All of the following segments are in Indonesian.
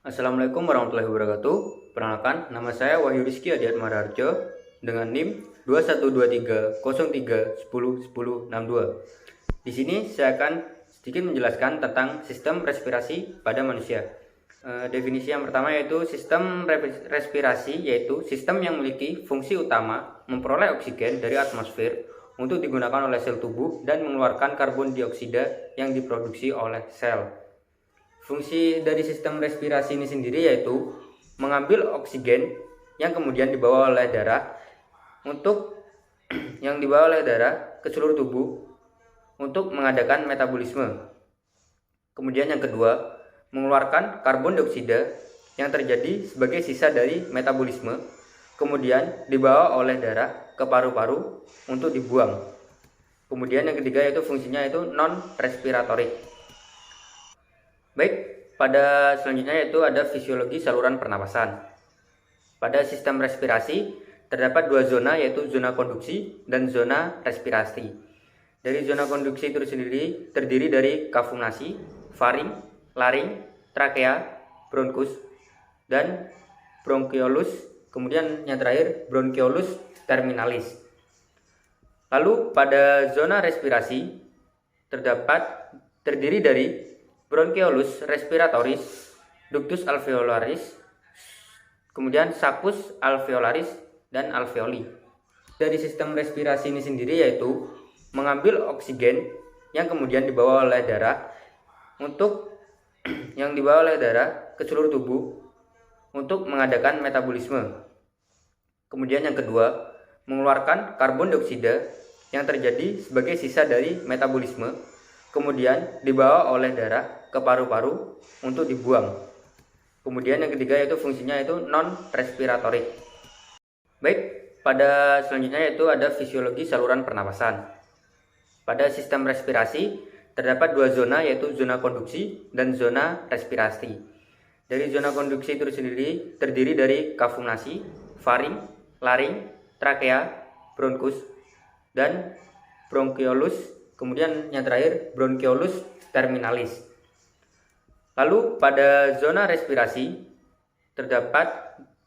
Assalamualaikum warahmatullahi wabarakatuh. Perkenalkan, nama saya Wahyu Rizky Adiatmara Harjo dengan NIM 212303101062. Di sini saya akan sedikit menjelaskan tentang sistem respirasi pada manusia. Definisi yang pertama yaitu sistem respirasi, yaitu sistem yang memiliki fungsi utama memperoleh oksigen dari atmosfer untuk digunakan oleh sel tubuh dan mengeluarkan karbon dioksida yang diproduksi oleh sel. Fungsi dari sistem respirasi ini sendiri yaitu mengambil oksigen yang kemudian dibawa oleh darah ke seluruh tubuh untuk mengadakan metabolisme. Kemudian yang kedua, mengeluarkan karbon dioksida yang terjadi sebagai sisa dari metabolisme, kemudian dibawa oleh darah ke paru-paru untuk dibuang. Kemudian yang ketiga yaitu fungsinya yaitu non-respiratorik. Baik, pada selanjutnya yaitu ada fisiologi saluran pernapasan. Pada sistem respirasi terdapat dua zona, yaitu zona konduksi dan zona respirasi. Dari zona konduksi itu sendiri terdiri dari kavum-nasi, faring, laring, trakea, bronkus, dan bronkiolus. Kemudian yang terakhir bronkiolus terminalis. Lalu pada zona respirasi terdiri dari bronkiolus respiratoris, ductus alveolaris, kemudian saccus alveolaris, dan alveoli. Dari sistem respirasi ini sendiri yaitu mengambil oksigen yang kemudian dibawa oleh darah ke seluruh tubuh untuk mengadakan metabolisme. Kemudian yang kedua, mengeluarkan karbon dioksida yang terjadi sebagai sisa dari metabolisme, kemudian dibawa oleh darah ke paru-paru untuk dibuang. Kemudian yang ketiga yaitu fungsinya yaitu non-respiratorik. Baik, pada selanjutnya yaitu ada fisiologi saluran pernapasan. Pada sistem respirasi terdapat dua zona, yaitu zona konduksi dan zona respirasi. Dari zona konduksi itu sendiri terdiri dari kavum-nasi, faring, laring, trakea, bronkus, dan bronkiolus. Kemudian yang terakhir bronkiolus terminalis. Lalu pada zona respirasi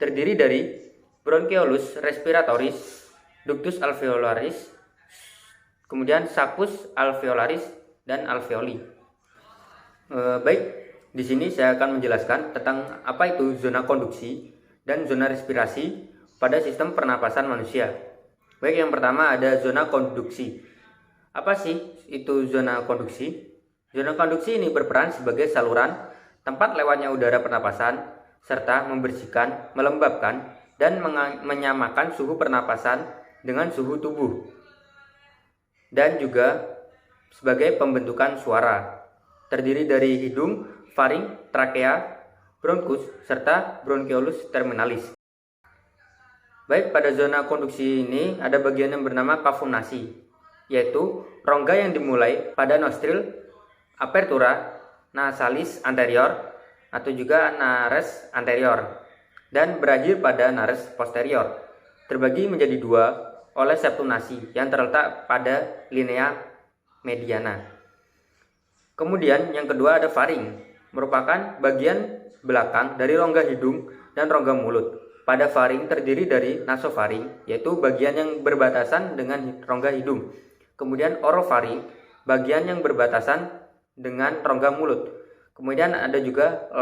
terdiri dari bronkiolus respiratoris, ductus alveolaris, kemudian saccus alveolaris, dan alveoli. Baik, di sini saya akan menjelaskan tentang apa itu zona konduksi dan zona respirasi pada sistem pernapasan manusia. Baik, yang pertama ada zona konduksi. Apa sih itu zona konduksi? Zona konduksi ini berperan sebagai saluran tempat lewatnya udara pernapasan serta membersihkan, melembabkan, dan menyamakan suhu pernapasan dengan suhu tubuh. Dan juga sebagai pembentukan suara. Terdiri dari hidung, faring, trakea, bronkus, serta bronkiolus terminalis. Baik, pada zona konduksi ini ada bagian yang bernama kavum-nasi, yaitu rongga yang dimulai pada nostril apertura nasalis anterior atau juga nares anterior dan berakhir pada nares posterior. Terbagi menjadi dua oleh septum nasi yang terletak pada linea mediana. Kemudian yang kedua ada faring, merupakan bagian belakang dari rongga hidung dan rongga mulut. Pada faring terdiri dari nasofaring, yaitu bagian yang berbatasan dengan rongga hidung. Kemudian orofaring, bagian yang berbatasan dengan rongga mulut. Kemudian ada juga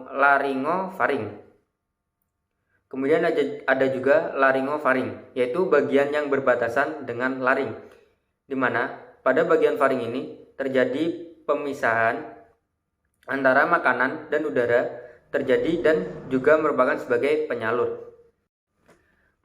laringofaring. Kemudian ada juga laringofaring, yaitu bagian yang berbatasan dengan laring, di mana pada bagian faring ini terjadi pemisahan antara makanan dan udara terjadi dan juga merupakan sebagai penyalur.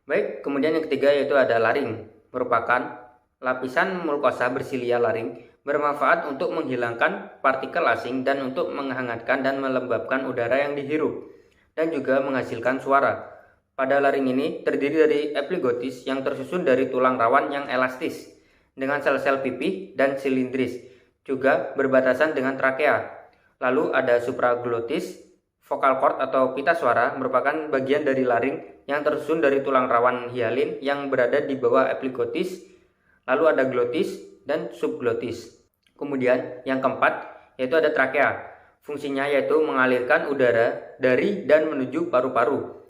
Baik, kemudian yang ketiga yaitu ada laring, merupakan lapisan mukosa bersilia laring, bermanfaat untuk menghilangkan partikel asing dan untuk menghangatkan dan melembabkan udara yang dihirup dan juga menghasilkan suara. Pada laring ini terdiri dari epiglottis yang tersusun dari tulang rawan yang elastis dengan sel-sel pipih dan silindris, juga berbatasan dengan trakea. Lalu ada supraglottis, vocal cord atau pita suara, merupakan bagian dari laring yang tersusun dari tulang rawan hialin yang berada di bawah epiglottis. Lalu ada glottis dan subglottis. Kemudian yang keempat yaitu ada trakea, Fungsinya yaitu mengalirkan udara dari dan menuju paru-paru.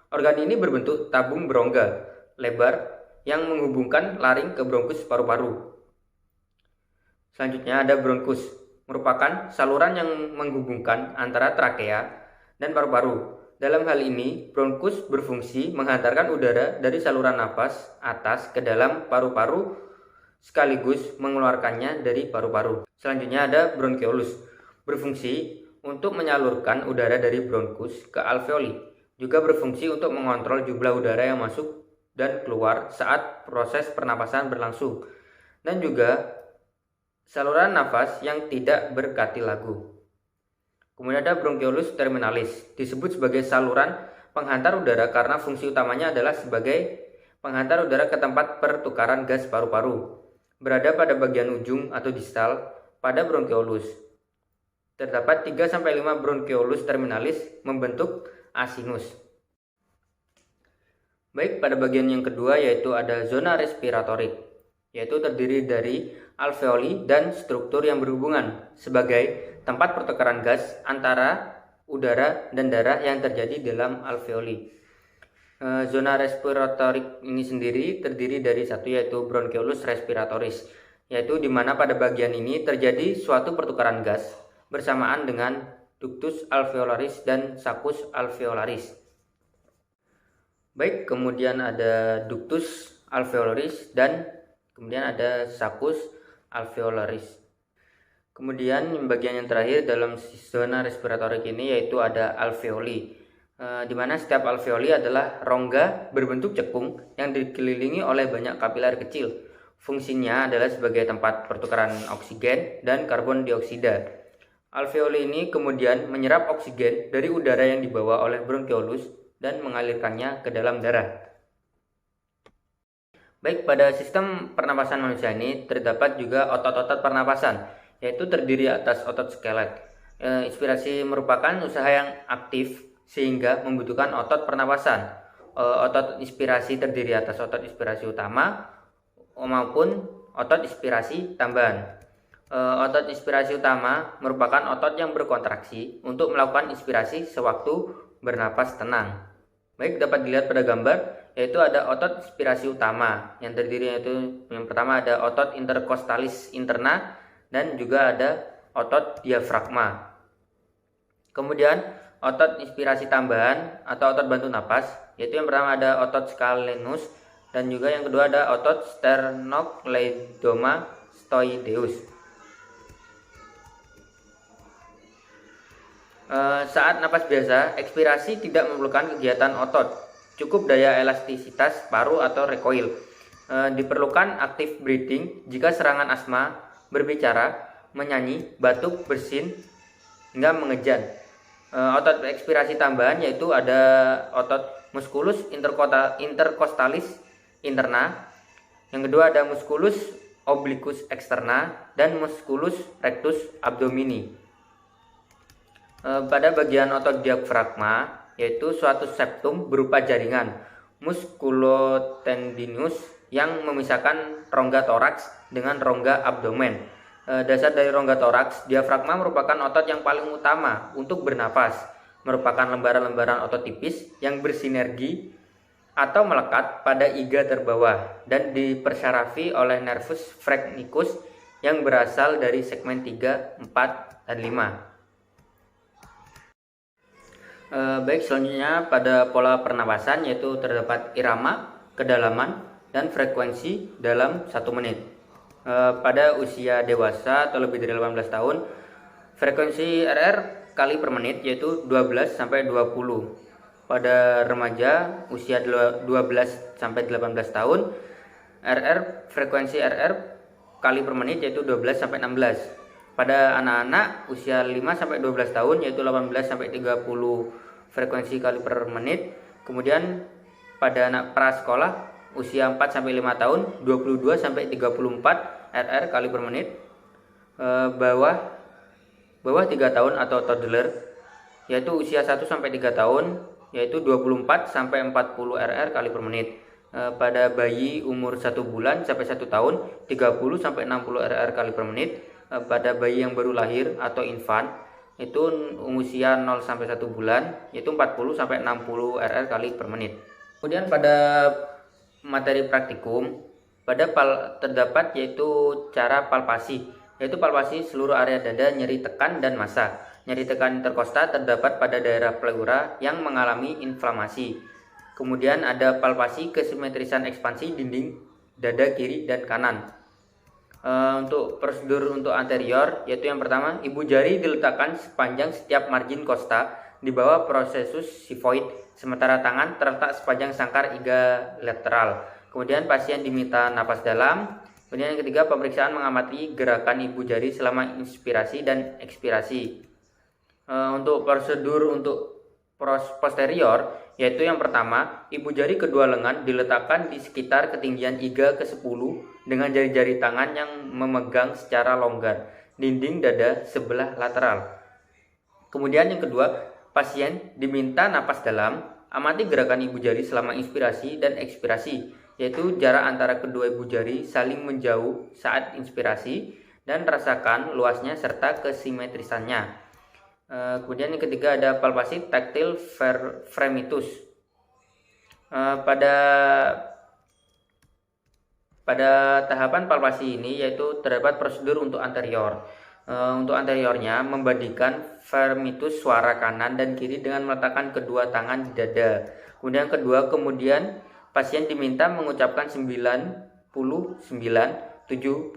Organ ini berbentuk tabung berongga lebar yang menghubungkan laring ke bronkus paru-paru. Selanjutnya ada bronkus, merupakan saluran yang menghubungkan antara trakea dan paru-paru. Dalam hal ini, bronkus berfungsi menghantarkan udara dari saluran napas atas ke dalam paru-paru sekaligus mengeluarkannya dari paru-paru. Selanjutnya ada bronkeolus, berfungsi untuk menyalurkan udara dari bronkus ke alveoli. Juga berfungsi untuk mengontrol jumlah udara yang masuk dan keluar saat proses pernapasan berlangsung. Dan juga saluran nafas yang tidak berkatilago. Kemudian ada bronkeolus terminalis, disebut sebagai saluran penghantar udara karena fungsi utamanya adalah sebagai penghantar udara ke tempat pertukaran gas paru-paru. Berada pada bagian ujung atau distal pada bronkeolus. Terdapat 3-5 bronkeolus terminalis membentuk asinus. Baik, pada bagian yang kedua yaitu ada zona respiratorik, yaitu terdiri dari alveoli dan struktur yang berhubungan sebagai tempat pertukaran gas antara udara dan darah yang terjadi dalam alveoli. Zona respiratorik ini sendiri terdiri dari satu yaitu bronkeolus respiratoris, yaitu di mana pada bagian ini terjadi suatu pertukaran gas bersamaan dengan ductus alveolaris dan saccus alveolaris. Baik, kemudian ada ductus alveolaris dan kemudian ada saccus alveolaris. Kemudian bagian yang terakhir dalam zona respiratorik ini yaitu ada alveoli, di mana setiap alveoli adalah rongga berbentuk cekung yang dikelilingi oleh banyak kapiler kecil. Fungsinya adalah sebagai tempat pertukaran oksigen dan karbon dioksida. Alveoli ini kemudian menyerap oksigen dari udara yang dibawa oleh bronkeolus dan mengalirkannya ke dalam darah. Baik, pada sistem pernapasan manusia ini terdapat juga otot-otot pernapasan, yaitu terdiri atas otot skelet. Inspirasi merupakan usaha yang aktif sehingga membutuhkan otot pernapasan. Otot inspirasi terdiri atas otot inspirasi utama maupun otot inspirasi tambahan. Otot inspirasi utama merupakan otot yang berkontraksi untuk melakukan inspirasi sewaktu bernapas tenang. Baik, dapat dilihat pada gambar, yaitu ada otot inspirasi utama yang terdiri yaitu yang pertama ada otot intercostalis interna dan juga ada otot diafragma. Kemudian otot inspirasi tambahan atau otot bantu napas, yaitu yang pertama ada otot scalenus dan juga yang kedua ada otot sternocleidomastoideus. Saat napas biasa, ekspirasi tidak memerlukan kegiatan otot, cukup daya elastisitas paru atau recoil. Diperlukan active breathing jika serangan asma, berbicara, menyanyi, batuk, bersin, hingga mengejan. Otot ekspirasi tambahan yaitu ada otot musculus intercostalis interna, yang kedua ada musculus obliquus externa dan musculus rectus abdomini. Pada bagian otot diafragma yaitu suatu septum berupa jaringan musculotendinous yang memisahkan rongga toraks dengan rongga abdomen. Dasar dari rongga toraks, diafragma merupakan otot yang paling utama untuk bernapas, merupakan lembaran-lembaran otot tipis yang bersinergi atau melekat pada iga terbawah dan dipersyarafi oleh nervus phreniccus yang berasal dari segmen 3, 4, dan 5. Baik, selanjutnya pada pola pernapasan yaitu terdapat irama, kedalaman, dan frekuensi dalam 1 menit. Pada usia dewasa atau lebih dari 18 tahun, frekuensi RR kali per menit yaitu 12-20. Pada remaja usia 12-18 tahun, frekuensi RR kali per menit yaitu 12-16. Pada anak-anak usia 5-12 tahun yaitu 18-30 frekuensi kali per menit. Kemudian pada anak prasekolah usia 4-5 tahun 22-34 RR kali per menit. Bawah 3 tahun atau toddler yaitu usia 1-3 tahun yaitu 24-40 RR kali per menit. Pada bayi umur 1 bulan sampai 1 tahun 30-60 RR kali per menit. pada bayi yang baru lahir atau infant itu usia 0 sampai 1 bulan yaitu 40 sampai 60 RR kali per menit. Kemudian pada materi praktikum terdapat yaitu cara palpasi, yaitu palpasi seluruh area dada, nyeri tekan dan massa. Nyeri tekan interkosta terdapat pada daerah pleura yang mengalami inflamasi. Kemudian ada palpasi kesimetrisan ekspansi dinding dada kiri dan kanan. Untuk prosedur untuk anterior, yaitu yang pertama, ibu jari diletakkan sepanjang setiap margin kosta di bawah prosesus sifoid, sementara tangan terletak sepanjang sangkar iga lateral. Kemudian pasien diminta napas dalam. Kemudian yang ketiga, pemeriksaan mengamati gerakan ibu jari selama inspirasi dan ekspirasi. Untuk prosedur untuk posterior, yaitu yang pertama, ibu jari kedua lengan diletakkan di sekitar ketinggian iga ke-10 dengan jari-jari tangan yang memegang secara longgar dinding dada sebelah lateral. Kemudian yang kedua, pasien diminta napas dalam. Amati gerakan ibu jari selama inspirasi dan ekspirasi, yaitu jarak antara kedua ibu jari saling menjauh saat inspirasi dan rasakan luasnya serta kesimetrisannya. Kemudian yang ketiga ada palpasi taktil fremitus. Pada tahapan palpasi ini yaitu terdapat prosedur untuk anterior. Untuk anteriornya membandingkan fremitus suara kanan dan kiri dengan meletakkan kedua tangan di dada. Kemudian pasien diminta mengucapkan 99, 77.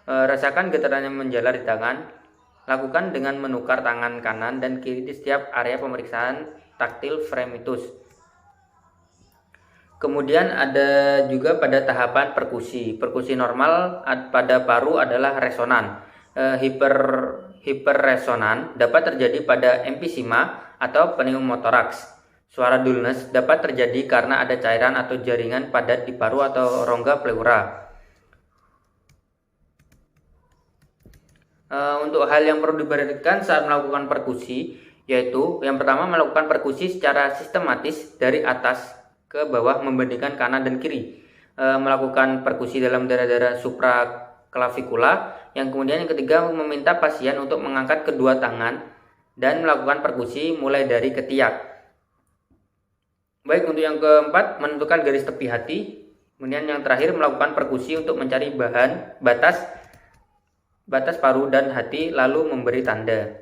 Rasakan getaran yang menjalar di tangan. Lakukan dengan menukar tangan kanan dan kiri di setiap area pemeriksaan taktil fremitus. Kemudian ada juga pada tahapan perkusi. Perkusi normal pada paru adalah resonan. Hiperresonan dapat terjadi pada emfisema atau pneumotoraks. Suara dulness dapat terjadi karena ada cairan atau jaringan padat di paru atau rongga pleura. Untuk hal yang perlu diperhatikan saat melakukan perkusi, yaitu yang pertama melakukan perkusi secara sistematis dari atas ke bawah membandingkan kanan dan kiri. Melakukan perkusi dalam daerah-daerah supraklavikula. Yang kemudian yang ketiga meminta pasien untuk mengangkat kedua tangan dan melakukan perkusi mulai dari ketiak. Baik, untuk yang keempat menentukan garis tepi hati. Kemudian yang terakhir melakukan perkusi untuk mencari batas paru dan hati lalu memberi tanda.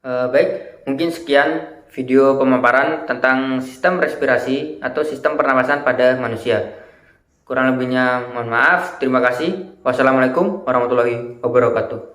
Baik, mungkin sekian video pemaparan tentang sistem respirasi atau sistem pernapasan pada manusia. Kurang lebihnya mohon maaf. Terima kasih. Wassalamualaikum warahmatullahi wabarakatuh.